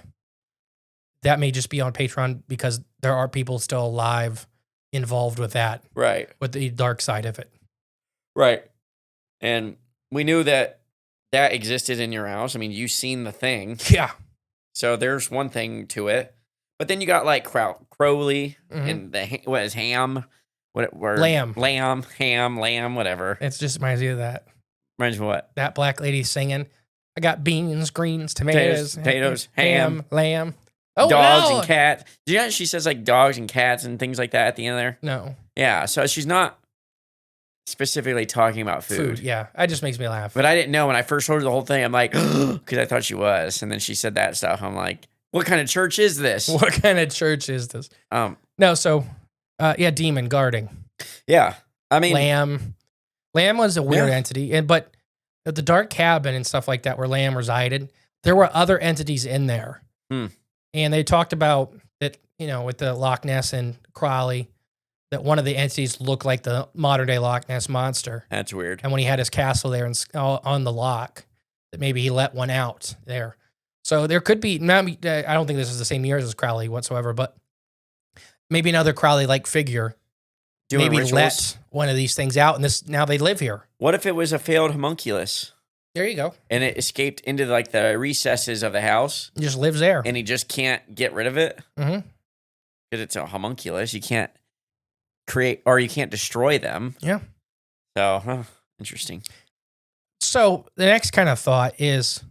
that may just be on Patreon because there are people still alive involved with that, Right. with the dark side of it. Right. And we knew that existed in your house. I mean, you've seen the thing. Yeah. So there's one thing to it. But then you got Crowley Mhm. and what is ham? Lamb. Lamb, whatever. It's just reminds me of that. Reminds me of what? That black lady singing, I got beans, greens, tomatoes, Potatoes, ham, lamb. Oh, dogs no. and cats. Do you know she says dogs and cats and things like that at the end of there? No. Yeah, so she's not specifically talking about food. Yeah. That just makes me laugh. But I didn't know when I first heard the whole thing. I'm like, because I thought she was. And then she said that stuff. I'm like, what kind of church is this? What kind of church is this? No, so, demon guarding. Yeah. I mean, Lamb was a weird entity, but at the dark cabin and stuff like that where Lamb resided, there were other entities in there. And they talked about that, with the Loch Ness and Crowley, that one of the entities looked like the modern day Loch Ness monster. that's weird. And when he had his castle there on the loch, that maybe he let one out there. So there could be, I don't think this is the same years as Crowley whatsoever, but maybe another Crowley-like figure Doing maybe rituals. let one of these things out, and now they live here. What if it was a failed homunculus There you go. and it escaped into like the recesses of the house It just lives there. and he just can't get rid of it? Mhm. Because it's a homunculus. You can't create or you can't destroy them. Yeah. So, interesting. So the next kind of thought is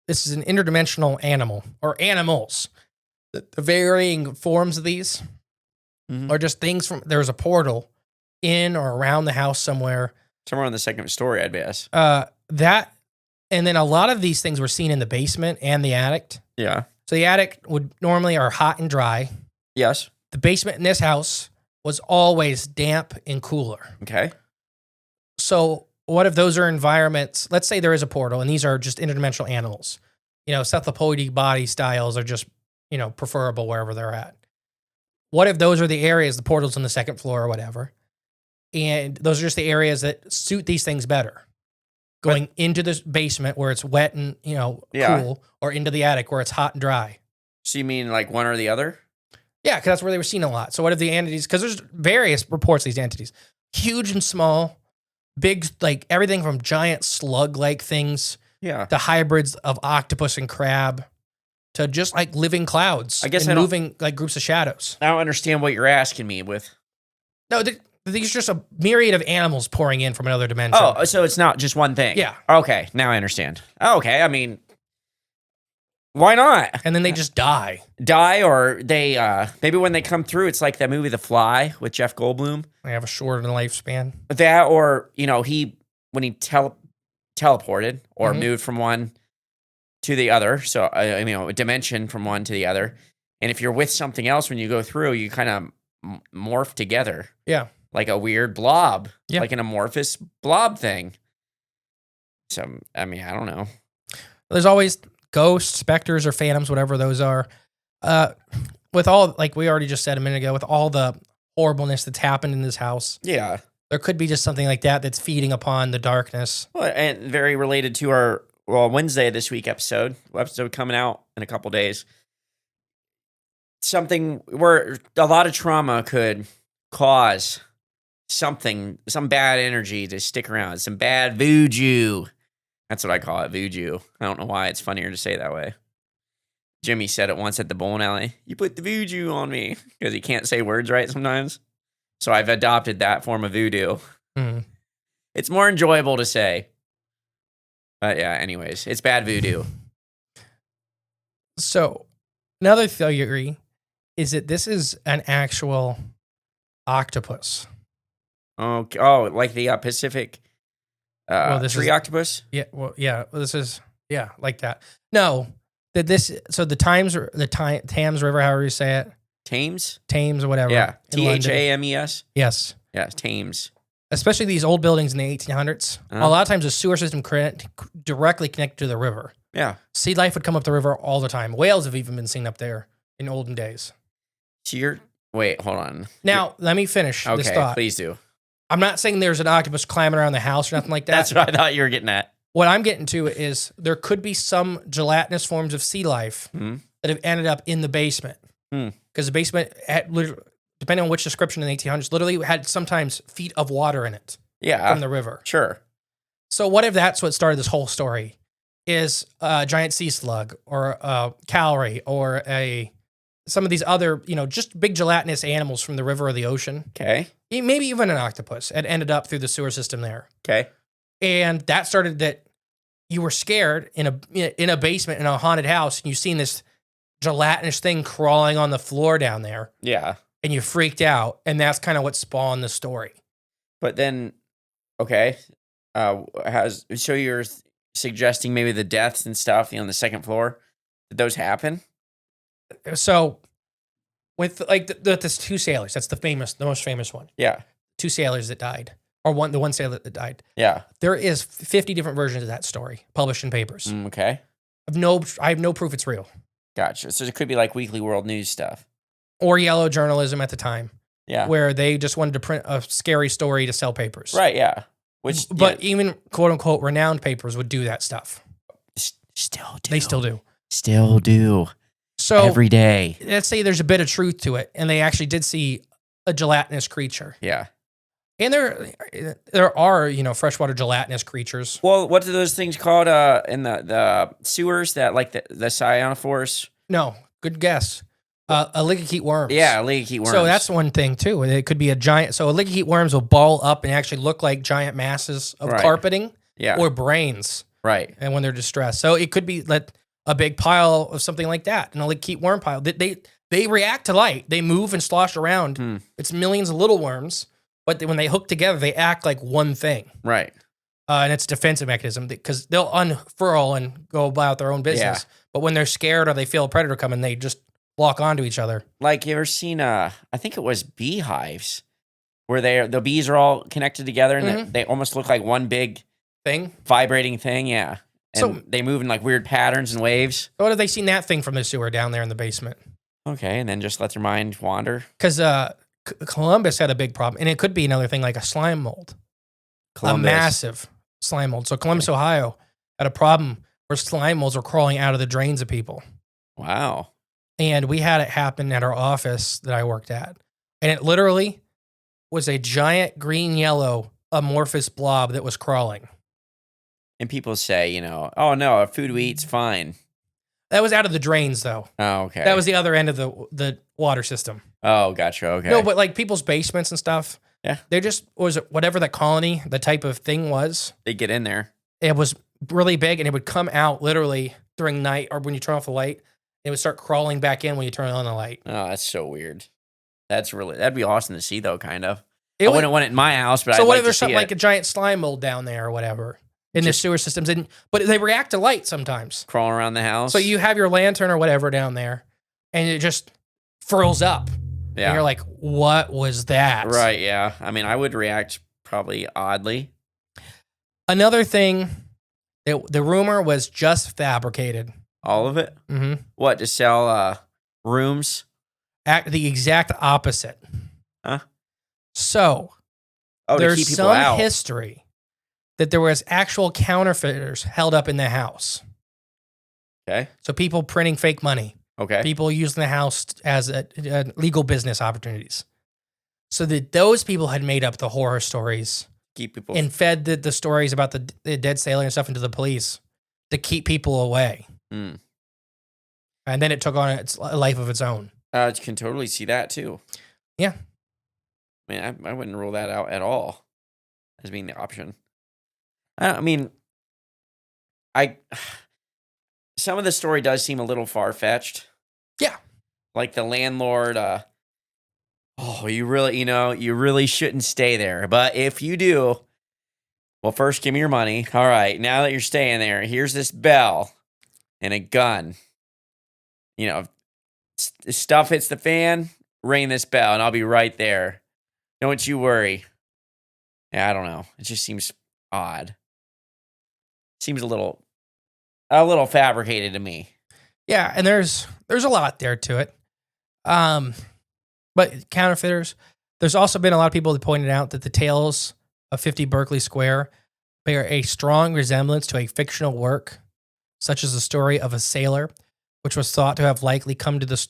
this is an interdimensional animal or animals. The varying forms of these Mhm. are just things from, there's a portal in or around the house somewhere. Somewhere on the second story, I'd guess. That, and then a lot of these things were seen in the basement and the attic. Yeah. So the attic would normally are hot and dry. Yes. The basement in this house was always damp and cooler. Okay. So what if those are environments? Let's say there is a portal and these are just interdimensional animals. Cephalopodal body styles are just, preferable wherever they're at. What if those are the areas, the portals on the second floor or whatever, and those are just the areas that suit these things better? Going into the basement where it's wet and, Yeah. cool, or into the attic where it's hot and dry. So you mean like one or the other? Yeah, because that's where they were seen a lot. So what if the entities, because there's various reports of these entities, huge and small, big, like everything from giant slug-like things Yeah. to hybrids of octopus and crab to just like living clouds I guess and I don't- moving like groups of shadows. I don't understand what you're asking me with. No, these are just a myriad of animals pouring in from another dimension. Oh, so it's not just one thing. Yeah. Okay, now I understand. Okay, I mean, why not? And then they just die. Die or they maybe when they come through, it's like that movie The Fly with Jeff Goldblum. They have a shorter lifespan. That or when he teleported or Mhm. moved from one to the other, so a dimension from one to the other. And if you're with something else when you go through, you kind of morph together. Yeah. Like a weird blob, Yeah. like an amorphous blob thing. So, I mean, I don't know. There's always ghosts, specters, or phantoms, whatever those are. With all, like we already just said a minute ago, with all the horribleness that's happened in this house, Yeah. there could be just something like that that's feeding upon the darkness. Well, and very related to our Wednesday this week episode coming out in a couple days. Something where a lot of trauma could cause some bad energy to stick around, some bad voodoo. That's what I call it, voodoo. I don't know why it's funnier to say that way. Jimmy said it once at the bowling alley. You put the voodoo on me because he can't say words right sometimes. So I've adopted that form of voodoo. Hmm. It's more enjoyable to say. But yeah, anyways, it's bad voodoo. So, another theory is that this is an actual octopus. Okay. Like the Pacific This tree is- octopus? Yeah, well, yeah, this is like that. No, that this. So the Thames River, however you say it, Thames? Thames or whatever. Yeah. in London. Thames? Yes, Yeah, Thames. especially these old buildings in the 1800s. Uh-huh. A lot of times, the sewer system directly connected to the river. Yeah. Sea life would come up the river all the time. Whales have even been seen up there in olden days. So wait, hold on. Now, let me finish this Okay, thought. please do. I'm not saying there's an octopus climbing around the house or nothing like that. That's what I thought you were getting at. What I'm getting to is there could be some gelatinous forms of sea life Mhm. that have ended up in the basement. Hmm. Because the basement, depending on which description in the 1800s, literally had sometimes feet of water in it Yeah. from the river. Sure. So what if that's what started this whole story? Is a giant sea slug or a calorie or some of these other, just big gelatinous animals from the river or the ocean. Okay. Maybe even an octopus had ended up through the sewer system there. Okay. And that started that you were scared in a basement in a haunted house and you seen this gelatinous thing crawling on the floor down there Yeah. and you freaked out. And that's kind of what spawned the story. But then, okay. So you're suggesting maybe the deaths and stuff on the second floor? Did those happen? So with the two sailors, that's the most famous one. Yeah. Two sailors that died, or the one sailor that died. Yeah. There is 50 different versions of that story published in papers. Okay. I have no proof it's real. Gotcha. So it could be like Weekly World News stuff. Or yellow journalism at the time, Yeah. where they just wanted to print a scary story to sell papers. Right. Yeah. But even quote unquote renowned papers would do that stuff. Still do. They still do. Still do. So Every day. let's say there's a bit of truth to it, and they actually did see a gelatinous creature. Yeah. And there are, freshwater gelatinous creatures. Well, what are those things called in the sewers that like the cyanophores? No, good guess. Aligokeet worms. Yeah, leaky worms. So that's one thing too. It could be a giant. So aligokeet worms will ball up and actually look like giant masses of Right. carpeting yeah. or brains. Right. And when they're distressed, so it could be a big pile of something like that, an aligokeet worm pile. They react to light. They move and slosh around. It's millions of little worms, but when they hook together, they act like one thing. Right. And it's a defensive mechanism because they'll unfurl and go about their own business. Yeah. But when they're scared or they feel a predator coming, they just lock onto each other. Like, you ever seen, I think it was beehives, where the bees are all connected together and they almost look like one big Thing. vibrating thing, yeah. And So- they move in like weird patterns and waves. What have they seen that thing from the sewer down there in the basement? Okay, and then just let their mind wander. Because Columbus had a big problem, and it could be another thing like a slime mold, Columbus. a massive slime mold. So Columbus, Ohio, had a problem where slime molds were crawling out of the drains of people, Wow. and we had it happen at our office that I worked at, and it literally was a giant green-yellow amorphous blob that was crawling. And people say, oh no, food we eat's fine. That was out of the drains, though. Oh, okay. That was the other end of the water system. Oh, gotcha. Okay. No, but like people's basements and stuff. Yeah. They just was whatever that colony, the type of thing was. they get in there. It was really big, and it would come out literally during night or when you turn off the light. It would start crawling back in when you turn on the light. Oh, that's so weird. That'd be awesome to see though, kind of. It I would- wouldn't want it in my house, but so I'd what like if to there's see something it. like a giant slime mold down there or whatever in the sewer systems? But they react to light sometimes. Crawling around the house. So you have your lantern or whatever down there, and it just furls up. yeah. And you're like, what was that? Right, yeah. I mean, I would react probably oddly. Another thing, the rumor was just fabricated. All of it? Mm-hmm. What, to sell rooms? The exact opposite. Huh? So Oh, to there's keep people some out. history that there was actual counterfeiters held up in the house. Okay. So people printing fake money, Okay. people using the house as legal business opportunities. So that those people had made up the horror stories Keep people. and fed the stories about the dead sailor and stuff into the police to keep people away. Mm. And then it took on its life of its own. You can totally see that too. Yeah. I mean, I wouldn't rule that out at all as being the option. I mean, some of the story does seem a little far-fetched. Yeah. Like the landlord, you really shouldn't stay there. But if you do, well, first give me your money. All right, now that you're staying there, here's this bell and a gun. Stuff hits the fan, ring this bell, and I'll be right there. Don't you worry. Yeah, I don't know. It just seems odd. Seems a little fabricated to me. Yeah, and there's a lot there to it. But counterfeiters, there's also been a lot of people that pointed out that the tales of 50 Berkeley Square bear a strong resemblance to a fictional work, such as the story of a sailor, which was thought to have likely come to this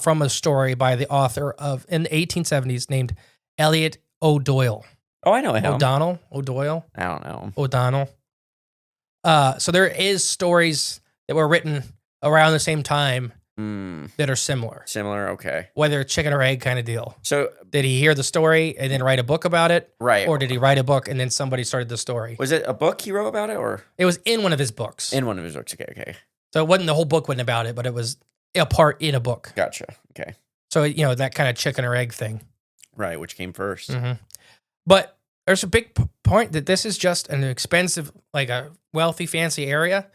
from a story by the author of in the 1870s named Elliot O'Doyle. Oh, I know him. O'Doyle. I don't know. O'Donnell. So there is stories that were written around the same time that are similar. Similar, okay. Whether it's chicken or egg kind of deal. So, Did he hear the story and then write a book about it? right. Or did he write a book and then somebody started the story? Was it a book he wrote about it, or It was in one of his books. in one of his books? Okay. So it wasn't the whole book wasn't about it, but it was a part in a book. Gotcha. Okay. So, that kind of chicken or egg thing. Right, which came 1st? Mm-hmm. But there's a big point that this is just an expensive, like a wealthy, fancy area.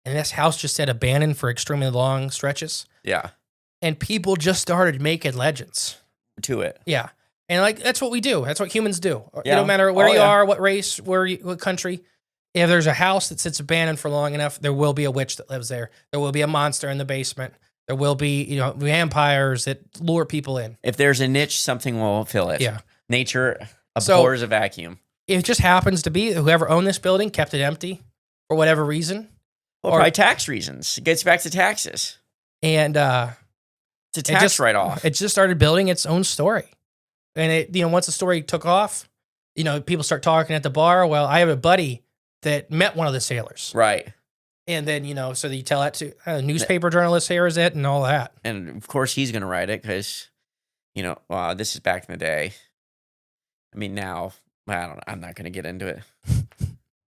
And this house just sat abandoned for extremely long stretches. Yeah. And people just started making legends. To it. Yeah. And that's what we do. That's what humans do. Yeah. It don't matter where Oh, you yeah. are, what race, what country. If there's a house that sits abandoned for long enough, there will be a witch that lives there. There will be a monster in the basement. There will be, vampires that lure people in. If there's a niche, something will fill it. Yeah. Nature So- abhors a vacuum. It just happens to be whoever owned this building kept it empty for whatever reason. Well, probably tax reasons. It gets back to taxes. And It's a tax write-off. It just started building its own story. And it, once the story took off, people start talking at the bar. Well, I have a buddy that met one of the sailors. Right. And then, so you tell that to a newspaper journalist hears it and all that. And of course he's going to write it because, this is back in the day. I mean, now, I'm not going to get into it.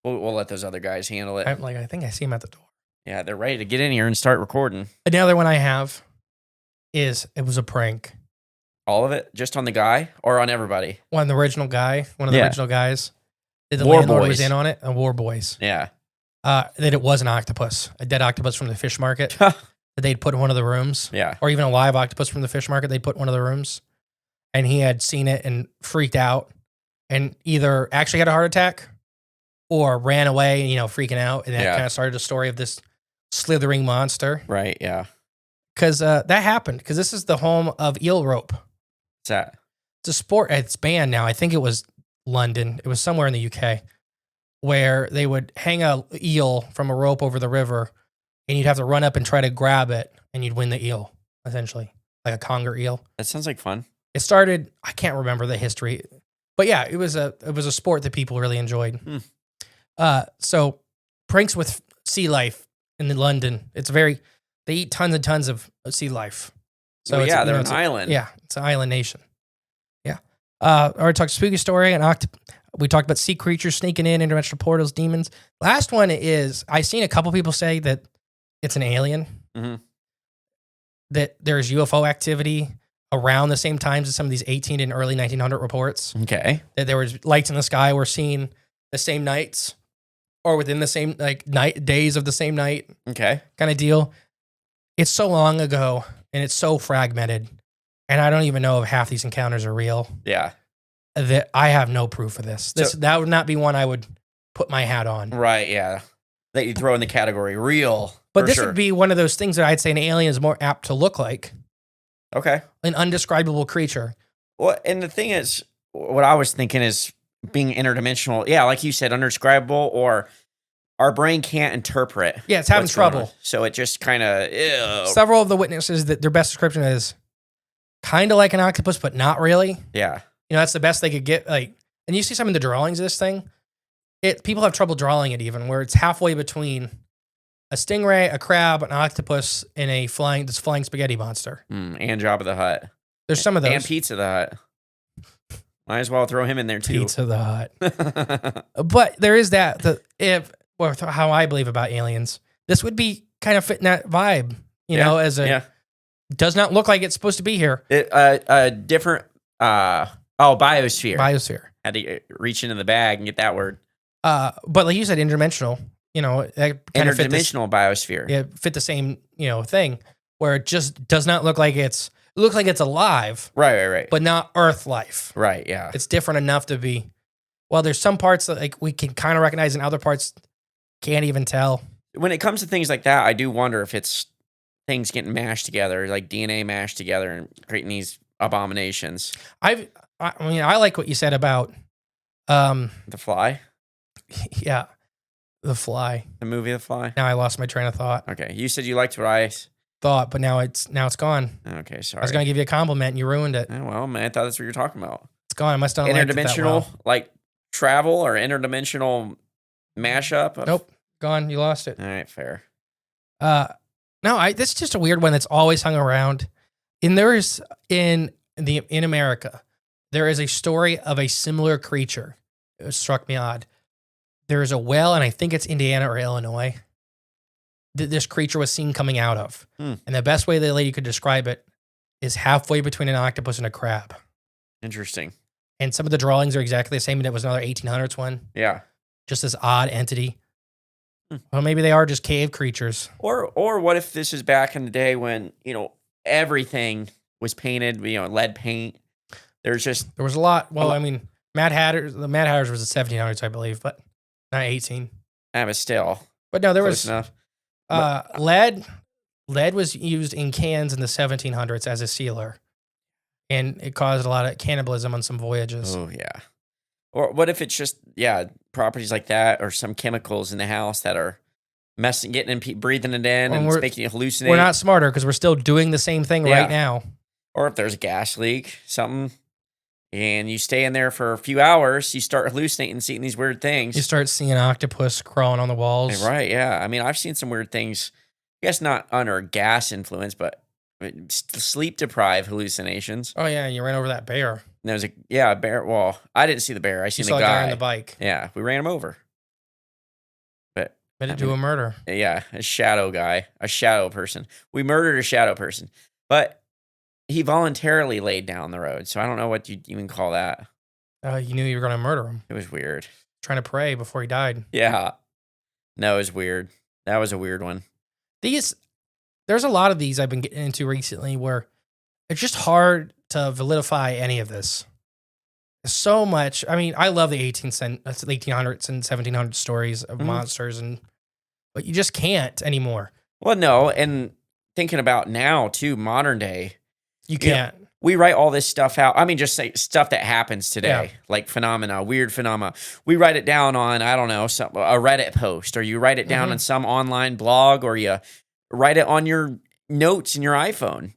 We'll let those other guys handle it. I think I see him at the door. Yeah, they're ready to get in here and start recording. Another one I have is it was a prank. All of it? Just on the guy or on everybody? One of the original guys. Did the War landlord Boys. was in on it? A War Boys. Yeah. That it was an octopus, a dead octopus from the fish market that they'd put in one of the rooms. Yeah. Or even a live octopus from the fish market they'd put in one of the rooms. And he had seen it and freaked out and either actually had a heart attack or ran away, freaking out. And that kind of started a story of this slithering monster. Right, yeah. Because that happened. Because this is the home of eel rope. What's that? It's a sport. It's banned now. I think it was London. It was somewhere in the UK where they would hang a eel from a rope over the river and you'd have to run up and try to grab it and you'd win the eel, essentially, like a conger eel. That sounds like fun. It started, I can't remember the history, but yeah, it was a sport that people really enjoyed. So pranks with sea life in London. They eat tons and tons of sea life. So they're an island. Yeah, it's an island nation. Yeah. I already talked spooky story and we talked about sea creatures sneaking in, interdimensional portals, demons. Last one is I've seen a couple people say that it's an alien. Mm-hmm. That there's UFO activity around the same times as some of these 18 and early 1900 reports. Okay. That there was lights in the sky were seen the same nights or within the same days of the same night. Okay. Kind of deal. It's so long ago and it's so fragmented. And I don't even know if half these encounters are real. Yeah. That I have no proof of this. That would not be one I would put my hat on. Right, yeah. That you throw in the category real. But this would be one of those things that I'd say an alien is more apt to look like. Okay. An undescribable creature. Well, and the thing is, what I was thinking is being interdimensional. Yeah, like you said, undescribable, or our brain can't interpret. Yeah, it's having trouble. So it just kind of... Several of the witnesses, that their best description is kind of like an octopus, but not really. Yeah. That's the best they could get. And you see some of the drawings of this thing. People have trouble drawing it even, where it's halfway between a stingray, a crab, an octopus, and this flying spaghetti monster. And Jabba the Hutt. There's some of those. And Pizza the Hut. Might as well throw him in there too. Pizza the Hut. But there is that. How I believe about aliens, this would be kind of fitting that vibe. Does not look like it's supposed to be here. A different. Biosphere. Biosphere. Had to reach into the bag and get that word. But like you said, interdimensional. That kind of interdimensional biosphere. Yeah, fit the same thing where it just does not look like it looks like it's alive. Right. But not Earth life. Right. Yeah. It's different enough to be. Well, there's some parts that we can kind of recognize, and other parts can't even tell. When it comes to things like that, I do wonder if it's things getting mashed together, like DNA mashed together, and creating these abominations. I like what you said about The Fly. Yeah, The Fly. The movie The Fly. Now I lost my train of thought. Okay, you said you liked what I thought, but now it's gone. Okay, sorry. I was gonna give you a compliment and you ruined it. Oh, well, man, I thought that's what you're talking about. It's gone. I must not like it that well. Like travel or interdimensional mashup. Nope, gone. You lost it. All right, fair. No, this is just a weird one that's always hung around. And there is in America, there is a story of a similar creature. It struck me odd. There is a well, and I think it's Indiana or Illinois, that this creature was seen coming out of. And the best way the lady could describe it is halfway between an octopus and a crab. Interesting. And some of the drawings are exactly the same, and it was another 1800s one. Yeah. Just this odd entity. Well, maybe they are just cave creatures. Or what if this is back in the day when, everything was painted, lead paint. There was a lot. Well, I mean, the Mad Hatters was the 1700s, I believe, but not 18. But still. But no, there close was enough. Lead. Lead was used in cans in the 1700s as a sealer, and it caused a lot of cannibalism on some voyages. Oh yeah. Or what if it's just properties like that, or some chemicals in the house that are getting in, breathing it in, Well, and we're- making you hallucinate. We're not smarter because we're still doing the same thing Yeah. right now. Or if there's a gas leak, something, and you stay in there for a few hours, you start hallucinating, seeing these weird things. You start seeing an octopus crawling on the walls. Right, yeah. I mean, I've seen some weird things. I guess not under gas influence, but sleep-deprived hallucinations. Oh yeah, you ran over that bear. And there was a bear. Well, I didn't see the bear. I You seen saw the a guy guy. on the bike. Yeah, we ran him over. But Admitted to a murder. yeah, a shadow guy, a shadow person. We murdered a shadow person, but he voluntarily laid down the road. So I don't know what you'd even call that. You knew you were going to murder him. It was weird. Trying to pray before he died. Yeah. No, it was weird. That was a weird one. There's a lot of these I've been getting into recently where it's just hard to validify any of this. There's so much. I mean, I love the 1800s and 1700s stories of monsters, but you just can't anymore. Well, no, and thinking about now too, modern day, You can't. we write all this stuff out. I mean, just say stuff that happens today, Yeah. like phenomena, weird phenomena. We write it down on, I don't know, a Reddit post, or you write it down on some online blog, or you write it on your notes in your iPhone.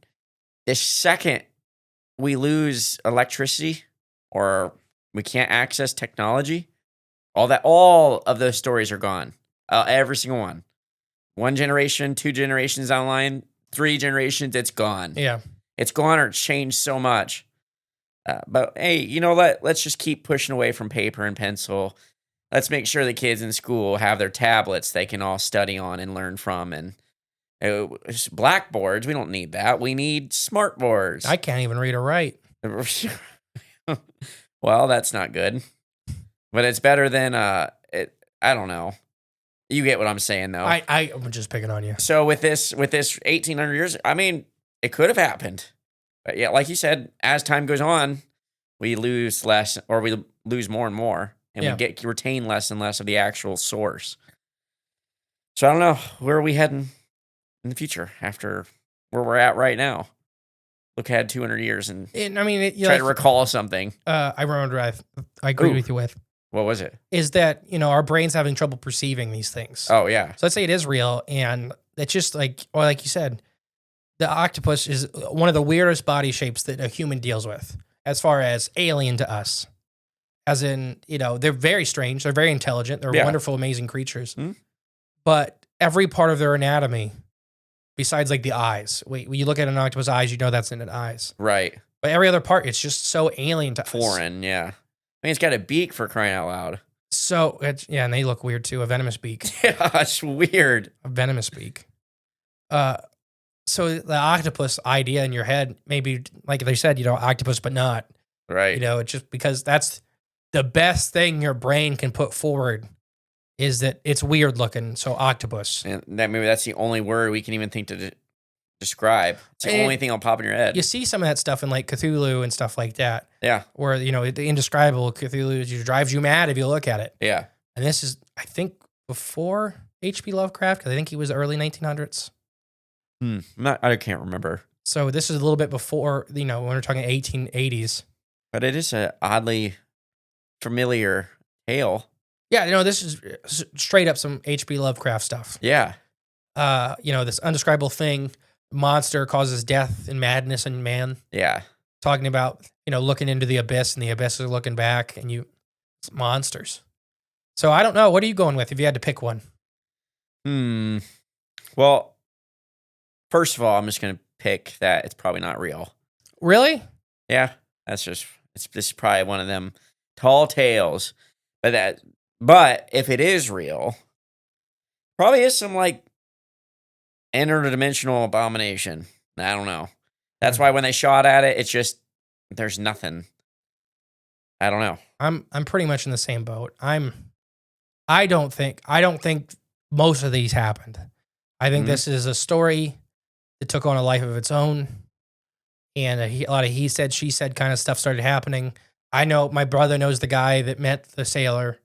The second we lose electricity or we can't access technology, all of those stories are gone. Every single one. 1 generation, 2 generations down the line, 3 generations, it's gone. Yeah. It's gone or it's changed so much. But hey, you know, let's just keep pushing away from paper and pencil. Let's make sure the kids in school have their tablets they can all study on and learn from. And blackboards, we don't need that. We need smart boards. I can't even read or write. Well, that's not good. But it's better than I don't know. You get what I'm saying, though. I'm just picking on you. So with this 1800 years, I mean, it could have happened. But yeah, like you said, as time goes on, we lose less, or we lose more and more, and we retain less and less of the actual source. So I don't know, where are we heading in the future after where we're at right now? Look ahead 200 years and try to recall something. I remember I agree with you with. What was it? Is that, our brain's having trouble perceiving these things. Oh, yeah. So let's say it is real, and it's just like you said, the octopus is one of the weirdest body shapes that a human deals with as far as alien to us. As in, they're very strange. They're very intelligent. They're wonderful, amazing creatures. Mm-hmm. But every part of their anatomy, besides like the eyes, when you look at an octopus eyes, you know that's in its eyes. Right. But every other part, it's just so alien to us. Foreign, yeah. I mean, it's got a beak for crying out loud. So, and they look weird too. A venomous beak. Yeah, it's weird. A venomous beak. So the octopus idea in your head, maybe like they said, octopus, but not. Right. It's just because that's the best thing your brain can put forward is that it's weird looking. So octopus. And maybe that's the only word we can even think to describe. It's the only thing that'll pop in your head. You see some of that stuff in like Cthulhu and stuff like that. Yeah. Where, the indescribable Cthulhu drives you mad if you look at it. Yeah. And this is, I think, before H.P. Lovecraft, because I think he was early 1900s. I can't remember. So this is a little bit before, when we're talking 1880s. But it is an oddly familiar tale. Yeah, this is straight up some H.P. Lovecraft stuff. Yeah. This undescribable thing, monster causes death and madness in man. Yeah. Talking about, looking into the abyss and the abyss is looking back and it's monsters. So I don't know. What are you going with if you had to pick one? Well, first of all, I'm just going to pick that it's probably not real. Really? Yeah. This is probably one of them tall tales. But if it is real, probably is some like interdimensional abomination. I don't know. That's why when they shot at it, it's just there's nothing. I don't know. I'm pretty much in the same boat. I don't think most of these happened. I think this is a story that took on a life of its own, and a lot of he said, she said kind of stuff started happening. I know my brother knows the guy that met the sailor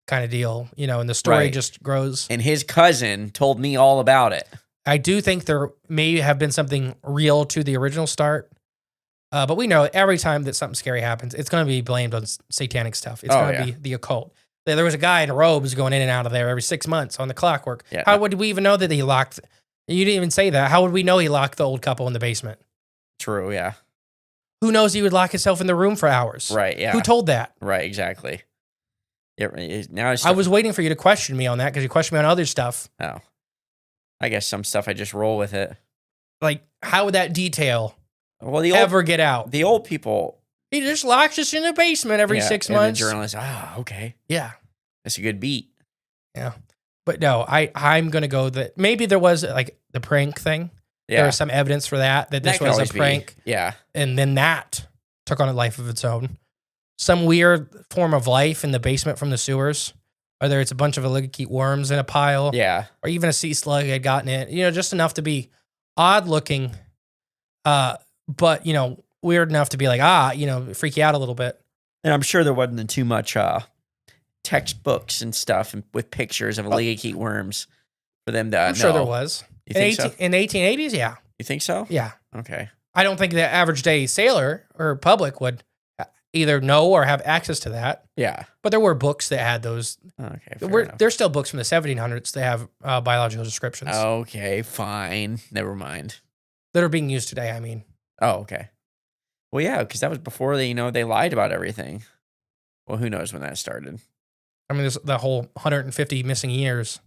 kind of deal, and the story just grows. And his cousin told me all about it. I do think there may have been something real to the original start, but we know every time that something scary happens, it's going to be blamed on satanic stuff. It's going to be the occult. There was a guy in robes going in and out of there every 6 months on the clockwork. Yeah. How would we even know that he locked? You didn't even say that. How would we know he locked the old couple in the basement? True, yeah. Who knows he would lock himself in the room for hours? Right, yeah. Who told that? Right, exactly. Yeah, now it's I was waiting for you to question me on that because you questioned me on other stuff. Oh. I guess some stuff I just roll with it. Like, how would that detail Well, ever get out? The old people. He just locks us in the basement every 6 months. And the journalists, okay. Yeah. That's a good beat. Yeah. But no, I'm going to go that maybe there was like the prank thing. Yeah. There was some evidence for that this That could was a always be. prank. Yeah. And then that took on a life of its own. Some weird form of life in the basement from the sewers. Whether it's a bunch of alligator worms in a pile. Yeah. Or even a sea slug had gotten it. You know, just enough to be odd looking. But, you know, weird enough to be like, you know, freak you out a little bit. And I'm sure there wasn't too much textbooks and stuff with pictures of alligator worms for them to I'm sure there was. You think so? In the 1880s, yeah. You think so? Yeah. Okay. I don't think the average day sailor or public would either know or have access to that. Yeah. But there were books that had those. Okay. Fair enough. There's still books from the 1700s that have biological descriptions Okay, fine. Never mind. that are being used today, I mean. Oh, okay. Well, yeah, because that was before they lied about everything. Well, who knows when that started? I mean, there's the whole 150 missing years.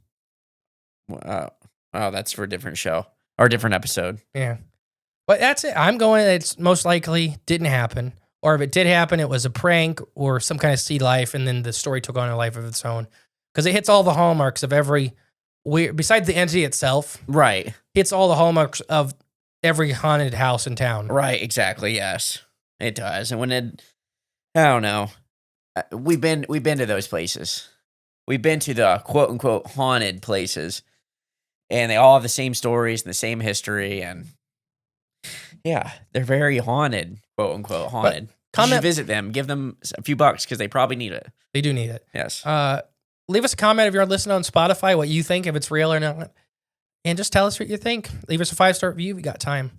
Oh, that's for a different show or a different episode. Yeah. But that's it. I'm going, it's most likely didn't happen. Or if it did happen, it was a prank or some kind of sea life, and then the story took on a life of its own. Because it hits all the hallmarks of every weird, besides the entity itself, Right. hits all the hallmarks of every haunted house in town. Right. Exactly. Yes, it does. And I don't know. We've been to those places. We've been to the quote unquote haunted places, and they all have the same stories and the same history, and yeah, they're very haunted, quote unquote haunted. You should visit them, give them a few bucks because they probably need it. They do need it. Yes. Leave us a comment if you're listening on Spotify, what you think, if it's real or not. And just tell us what you think. Leave us a 5-star review. We got time.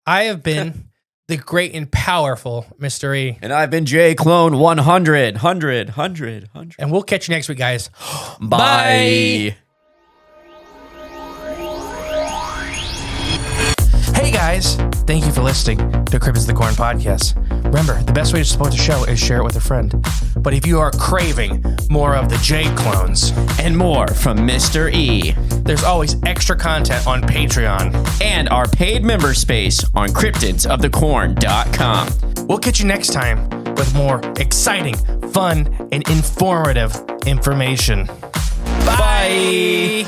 I have been the great and powerful Mr. E. And I've been J Clone 100. And we'll catch you next week, guys. Bye. Hey guys, thank you for listening to Cryptids the Corn podcast. Remember, the best way to support the show is share it with a friend. But if you are craving more of the J clones And more from Mr. E. there's always extra content on Patreon. And our paid member space on cryptidsofthecorn.com. We'll catch you next time with more exciting, fun, and informative information. Bye.